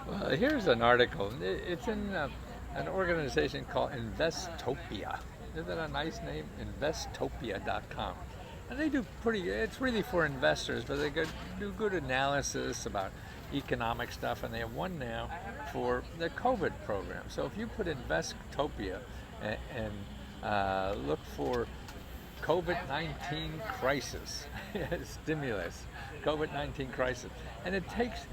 Well, here's an article. It's in an organization called Investopia. Isn't that a nice name? Investopia.com. And they do pretty, it's really for investors, but they do good analysis about economic stuff. And they have one now for the COVID program. So if you put Investopia and look for COVID-19 crisis, stimulus, COVID-19 crisis. And it takes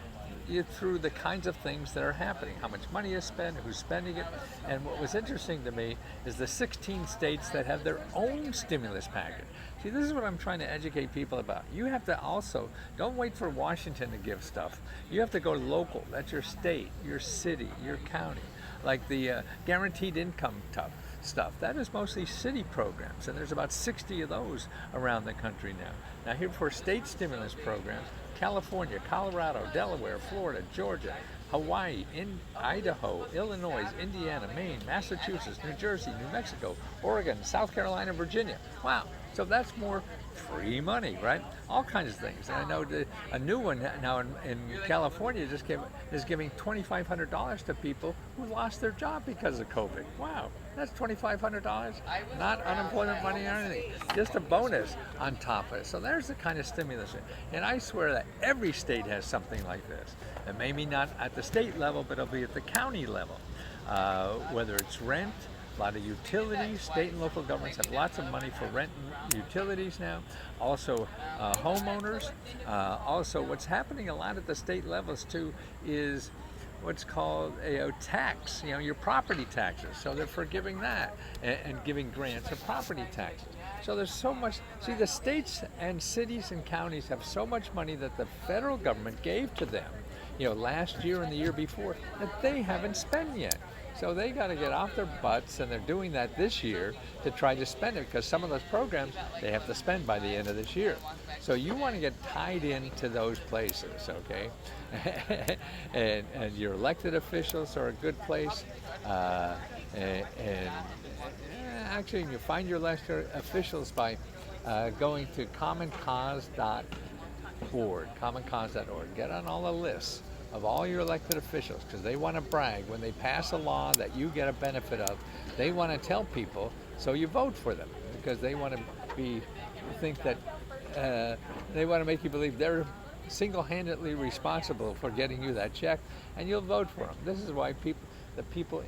you through the kinds of things that are happening, how much money is spent, who's spending it. And what was interesting to me is the 16 states that have their own stimulus package. See, this is what I'm trying to educate people about. You have to also, don't wait for Washington to give stuff. You have to go local. That's your state, your city, your county. Like the guaranteed income stuff. That is mostly city programs, and there's about 60 of those around the country now. Now, here for state stimulus programs, California, Colorado, Delaware, Florida, Georgia, Hawaii, Idaho, Illinois, Indiana, Maine, Massachusetts, New Jersey, New Mexico, Oregon, South Carolina, Virginia. Wow. So that's more free money, right? All kinds of things. And I know a new one now in California is giving $2,500 to people who lost their job because of COVID. Wow, that's $2,500, not unemployment money or anything, just a bonus on top of it. So there's the kind of stimulus. And I swear that every state has something like this. And maybe not at the state level, but it'll be at the county level, whether it's rent. A lot of utilities, state and local governments have lots of money for rent and utilities now. Also, homeowners. Also, what's happening a lot at the state levels too is what's called a tax. Your property taxes. So they're forgiving that and giving grants of property taxes. So there's so much. See, the states and cities and counties have so much money that the federal government gave to them, last year and the year before, that they haven't spent yet. So they got to get off their butts, and they're doing that this year to try to spend it, because some of those programs they have to spend by the end of this year. So you want to get tied into those places, okay? and your elected officials are a good place. And actually, you find your elected officials by going to commoncause.org. Get on all the lists of all your elected officials, because they want to brag when they pass a law that you get a benefit of. They want to tell people, so you vote for them, because they want to think that they want to make you believe they're single-handedly responsible for getting you that check, and you'll vote for them. This is why the people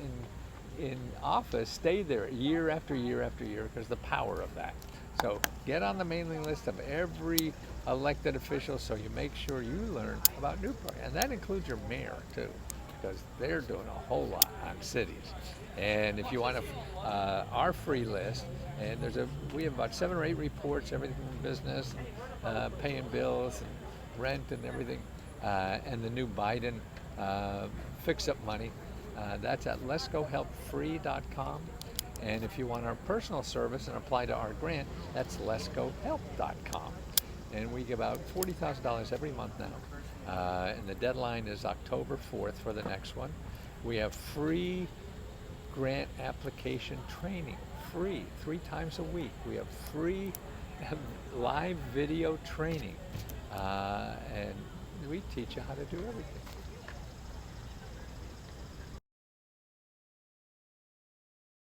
in office stay there year after year after year, because the power of that. So get on the mailing list of every elected official, so you make sure you learn about Newport. And that includes your mayor too, because they're doing a whole lot on cities. And if you want our free list, and we have about 7 or 8 reports, everything from business, paying bills, and rent and everything, and the new Biden fix-up money. That's at lesgohelpfree.com. And if you want our personal service and apply to our grant, that's lesgohelp.com. And we give out $40,000 every month now. And the deadline is October 4th for the next one. We have free grant application training, free, 3 times a week. We have free live video training. And we teach you how to do everything.